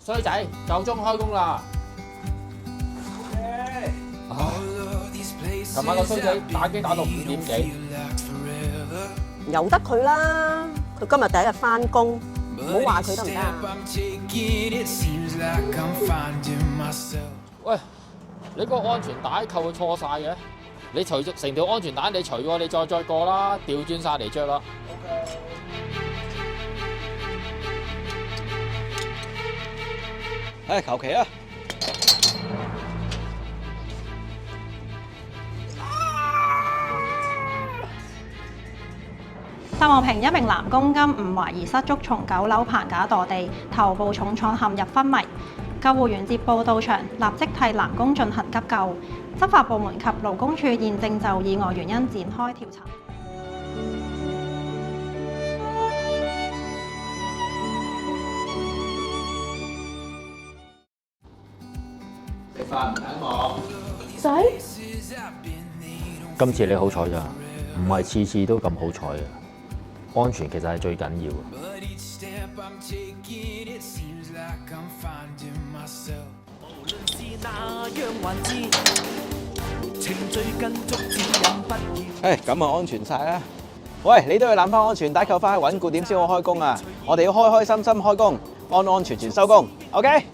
衰仔，夠鐘開工啦！琴晚個衰仔打機打到5點幾，由得佢啦。佢今日第一日翻工，唔好話佢得唔得啊？喂，你個安全帶扣錯晒嘅，你除咗成條安全帶你除喎，你再過啦，調轉晒嚟着啦。唉，求其啊！秀茂坪一名男公金誤懷疑失足從9樓棚架墮地，頭部重創陷入昏迷。救護員接報到場，立即替男工進行急救。執法部門及勞工處現正就意外原因展開調查。食飯唔等我。仔，今次你好彩咋，唔係次次都咁好彩嘅。安全其實係最緊要嘅。唉，咁啊安全晒啦。喂，你都要攬翻安全帶扣翻去穩固點先好開工啊！我哋要開開心心開工，安安全全收工。OK。